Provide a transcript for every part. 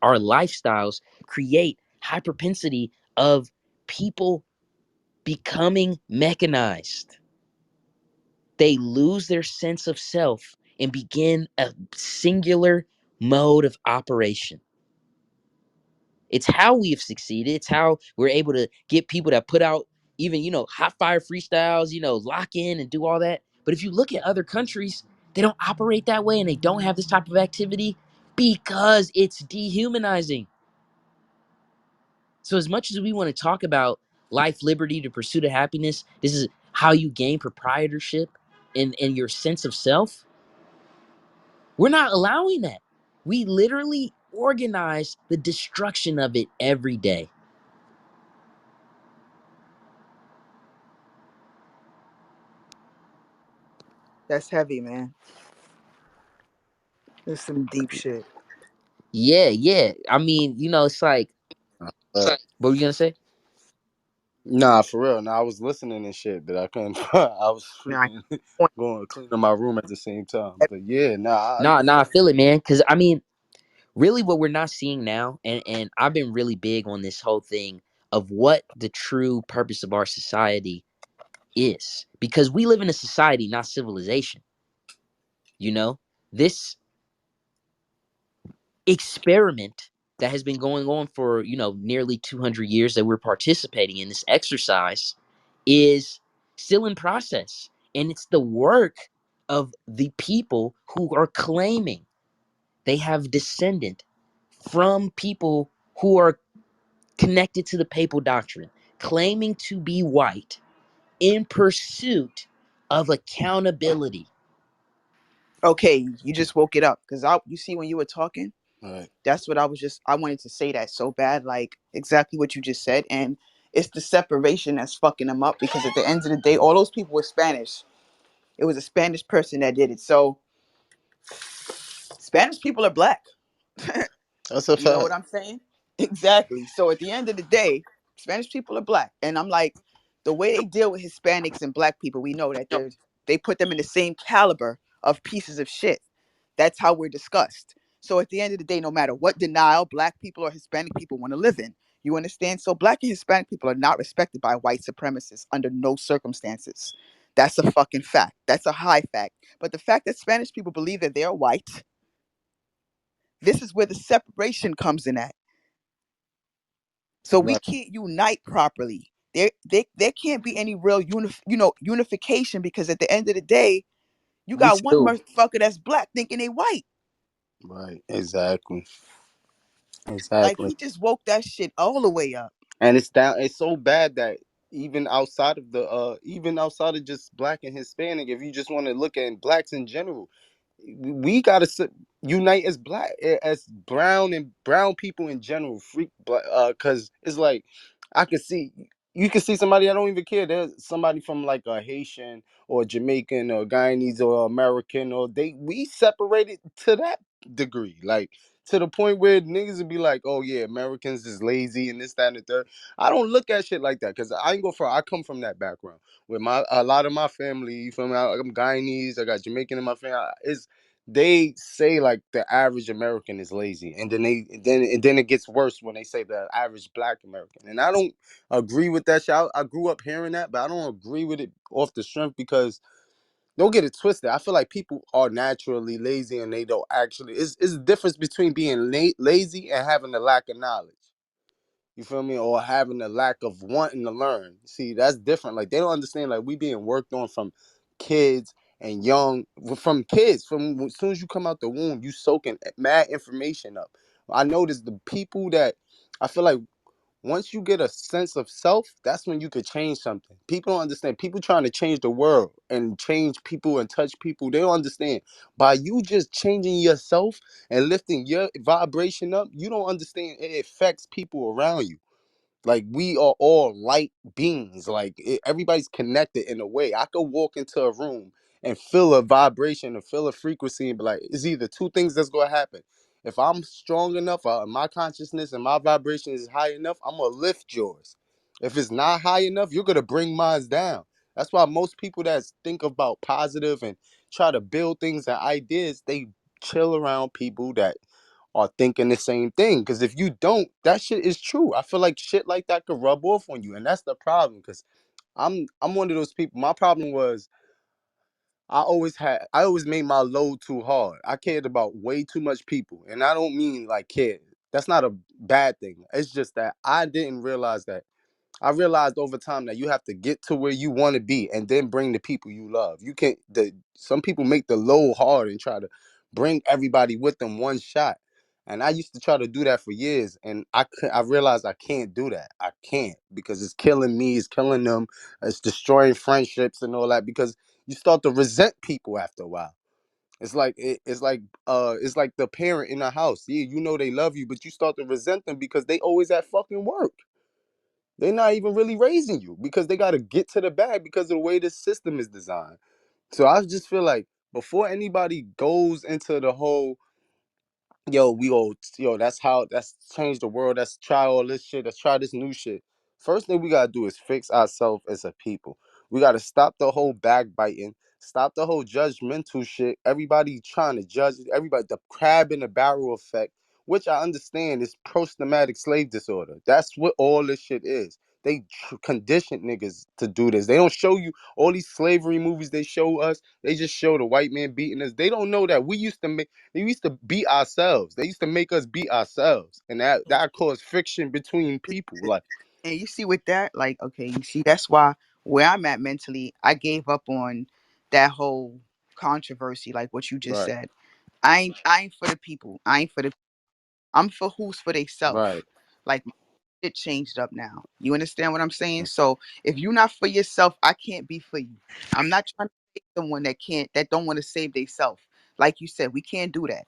our lifestyles create high propensity of people becoming mechanized. They lose their sense of self and begin a singular mode of operation. It's how we have succeeded. It's how we're able to get people that put out even, hot fire freestyles, lock in and do all that. But if you look at other countries, they don't operate that way and they don't have this type of activity because it's dehumanizing. So, as much as we want to talk about life, liberty, the pursuit of happiness, this is how you gain proprietorship and your sense of self. We're not allowing that. We literally organize the destruction of it every day. That's heavy, man. There's some deep shit. Yeah, yeah. I mean, it's like, Uh, what were you gonna say? nah, for real. Nah, I was listening and shit, but I couldn't. I was Nah, freaking going cleaning my room at the same time. But yeah, nah, I Nah, agree. nah, I feel it, man. Because I mean, really, what we're not seeing now, and I've been really big on this whole thing of what the true purpose of our society is, because we live in a society, not civilization. You know, this experiment that has been going on for nearly 200 years that we're participating in, this exercise, is still in process, and it's the work of the people who are claiming they have descended from people who are connected to the papal doctrine, claiming to be white in pursuit of accountability. okay, you just woke it up because you see when you were talking, All right. that's what I wanted to say that so bad, like exactly what you just said, and it's the separation that's fucking them up because at the end of the day, all those people were Spanish. It was a Spanish person that did it. So Spanish people are black. That's a You know what fact. I'm saying? Exactly. So at the end of the day, Spanish people are black. And I'm like, the way they deal with Hispanics and black people, we know that they put them in the same caliber of pieces of shit. That's how we're discussed. So at the end of the day, no matter what denial black people or Hispanic people want to live in, you understand? So black and Hispanic people are not respected by white supremacists under no circumstances. That's a fucking fact. That's a high fact. But the fact that Spanish people believe that they're white, this is where the separation comes in at. So we Right. can't unite properly. There can't be any real unification because at the end of the day, you We got one still motherfucker that's black thinking they white. right. Exactly. Like Exactly. he just woke that shit all the way up. And it's down. It's so bad that even outside of just black and Hispanic, if you just want to look at blacks in general, we gotta unite as black, as brown and brown people in general. Freak, because it's like I could see. You can see somebody I don't even care. There's somebody from like a Haitian or Jamaican or Guyanese or American, or we separated to that degree, like to the point where niggas would be like, "Oh yeah, Americans is lazy and this, that, and the third." I don't look at shit like that because I ain't go for. I come from that background with a lot of my family. You feel me? I'm Guyanese. I got Jamaican in my family. It's they say like the average American is lazy, and then it gets worse when they say the average Black American, and I don't agree with that shit. I grew up hearing that, but I don't agree with it off the strength because don't get it twisted. I feel like people are naturally lazy and they don't actually. It's the difference between being lazy and having a lack of knowledge. You feel me? Or having a lack of wanting to learn. See, that's different. Like they don't understand. Like we being worked on from kids and young, from kids. From as soon as you come out the womb, you soaking mad information up. I noticed the people that I feel like once you get a sense of self, that's when you could change something. People don't understand. People trying to change the world and change people and touch people. They don't understand. By you just changing yourself and lifting your vibration up, you don't understand it affects people around you. Like we are all light beings. Like everybody's connected in a way. I could walk into a room and feel a vibration or feel a frequency and be like, it's either two things that's gonna happen. If I'm strong enough, my consciousness and my vibration is high enough, I'm gonna lift yours. If it's not high enough, you're gonna bring mine down. That's why most people that think about positive and try to build things and ideas, they chill around people that are thinking the same thing. Because if you don't, that shit is true. I feel like shit like that could rub off on you, and that's the problem. Because I'm one of those people. My problem was I always made my load too hard. I cared about way too much people. And I don't mean like care. That's not a bad thing. It's just that I didn't realize that. I realized over time that you have to get to where you want to be and then bring the people you love. You can't some people make the load hard and try to bring everybody with them one shot. And I used to try to do that for years, and I realized I can't do that. I can't, because it's killing me, it's killing them, it's destroying friendships and all that, because you start to resent people after a while. It's like the parent in the house. Yeah, you know they love you, but you start to resent them because they always at fucking work. They're not even really raising you because they got to get to the bag because of the way this system is designed. So I just feel like before anybody goes into the whole that's change the world, let's try all this shit, let's try this new shit. First thing we gotta do is fix ourselves as a people. We gotta stop the whole backbiting, stop the whole judgmental shit. Everybody trying to judge everybody, the crab in the barrel effect, which I understand is post-traumatic slave disorder. That's what all this shit is. They condition niggas to do this. They don't show you all these slavery movies they show us. They just show the white man beating us. They don't know that we used to beat ourselves. They used to make us beat ourselves, and that caused friction between people. Like, And you see with that, like, okay, you see that's why where I'm at mentally, I gave up on that whole controversy, like what you just right, said. I ain't for the people. I ain't for the I'm for who's for they self. right, Like my shit changed up now. You understand what I'm saying? So if you're not for yourself, I can't be for you. I'm not trying to save someone that don't want to save themselves. Like you said, we can't do that.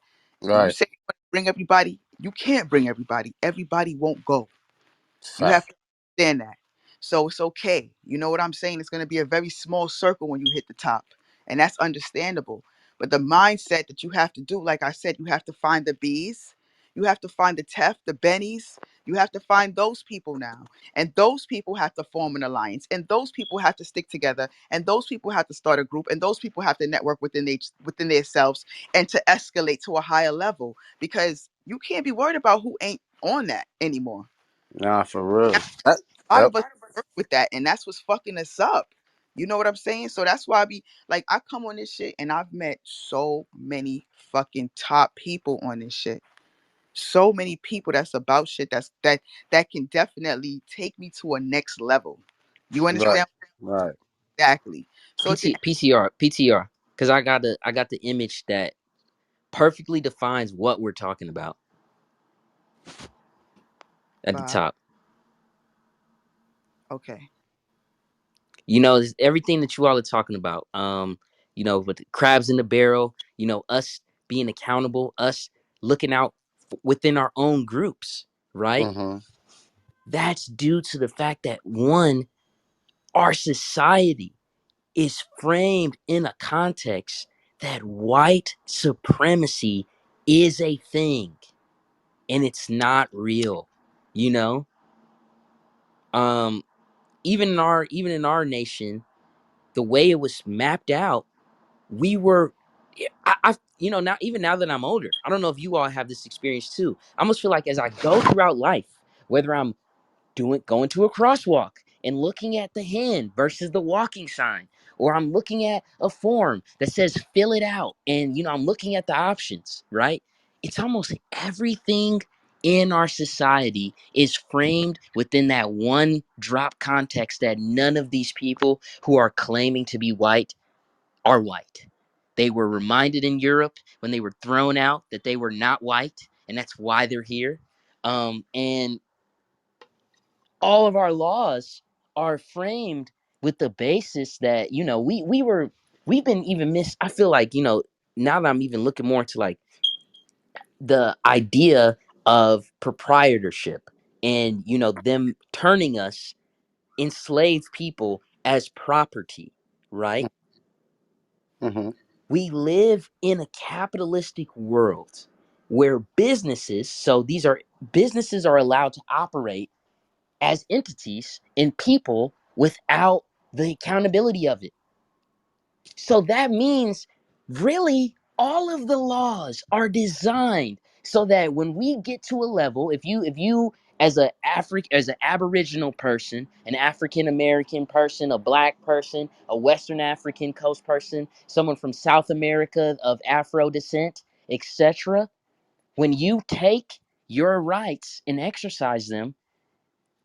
You right. say you want to bring everybody, you can't bring everybody. Everybody won't go. You have Fact. to understand that. So it's okay. You know what I'm saying? It's going to be a very small circle when you hit the top. And that's understandable. But the mindset that you have to do, like I said, you have to find the bees. You have to find the Tef, the Bennies. You have to find those people now. And those people have to form an alliance. And those people have to stick together. And those people have to start a group. And those people have to network within themselves and to escalate to a higher level. Because you can't be worried about who ain't on that anymore. Nah, for real. A lot Yep. of us work with that, and that's what's fucking us up. You know what I'm saying? So that's why I be like, I come on this shit, and I've met so many fucking top people on this shit. So many people that's about shit that can definitely take me to a next level. You Right. understand Right. exactly? So at the PTR, because I got the image that perfectly defines what we're talking about at the end, top. okay, It's everything that you all are talking about. With the crabs in the barrel. Us being accountable, us looking out within our own groups, right? Mm-hmm. That's due to the fact that one, our society is framed in a context that white supremacy is a thing and it's not real. You know, um, even in our nation, the way it was mapped out, we were. Now that I'm older, I don't know if you all have this experience too. I almost feel like as I go throughout life, whether I'm going to a crosswalk and looking at the hand versus the walking sign, or I'm looking at a form that says fill it out, and I'm looking at the options, right? It's almost everything in our society is framed within that one drop context that none of these people who are claiming to be white are white. They were reminded in Europe when they were thrown out that they were not white, and that's why they're here. And all of our laws are framed with the basis that we've been even I feel like now that I'm even looking more into like the idea of proprietorship, and them turning us enslaved people as property, right? Mm-hmm. We live in a capitalistic world where businesses are allowed to operate as entities and people without the accountability of it. So that means really all of the laws are designed so that when we get to a level, if you as as an aboriginal person, an African American person, a black person, a Western African coast person, someone from South America of Afro descent, etc., when you take your rights and exercise them,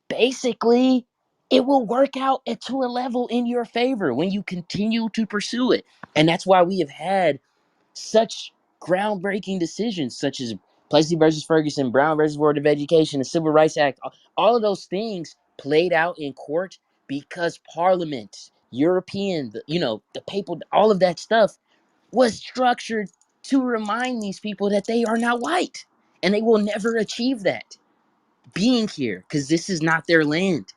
basically it will work out to a level in your favor when you continue to pursue it. And that's why we have had such groundbreaking decisions such as Plessy versus Ferguson, Brown versus Board of Education, the Civil Rights Act. All of those things played out in court because Parliament, European, the papal, all of that stuff was structured to remind these people that they are not white and they will never achieve that being here because this is not their land.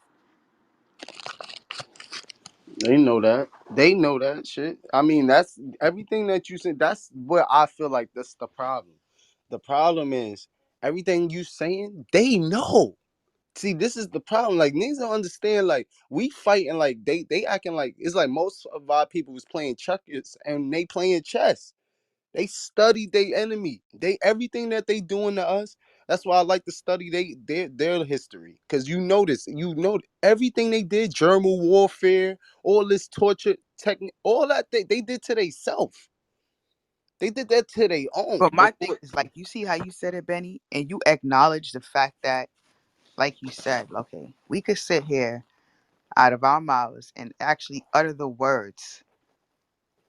They know that. They know that shit. I mean, that's everything that you said. That's what I feel like. That's the problem. The problem is everything you saying. They know. See, this is the problem. Like niggas don't understand. Like we fighting. Like they acting like it's like most of our people was playing checkers and they playing chess. They study their enemy. They everything that they doing to us. That's why I like to study their history. Cause you notice, everything they did, germ warfare, all this torture technique, all that they did to themselves. They did that to their own. But my thing is like, you see how you said it, Benny, and you acknowledge the fact that, like you said, okay, we could sit here out of our mouths and actually utter the words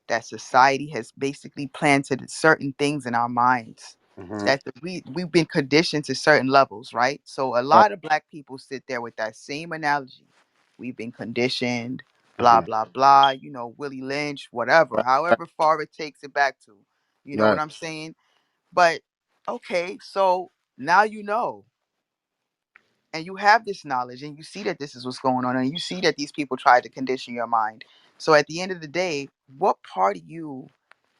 that society has basically planted certain things in our minds, Mhm. that we've been conditioned to certain levels, right? So a Right. lot of black people sit there with that same analogy. We've been conditioned, blah Mhm. blah blah, Willie Lynch, whatever, Right. Right. however far it takes it back to, you know what Right. I'm saying? But okay, so now you know, and you have this knowledge, and you see that this is what's going on, and you see that these people tried to condition your mind. So at the end of the day, what part of you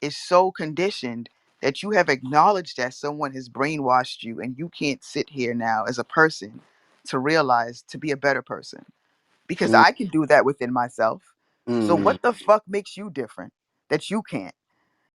is so conditioned that you have acknowledged that someone has brainwashed you, and you can't sit here now as a person to realize to be a better person? Because Mm, I can do that within myself. So mm. what the fuck makes you different that you can't?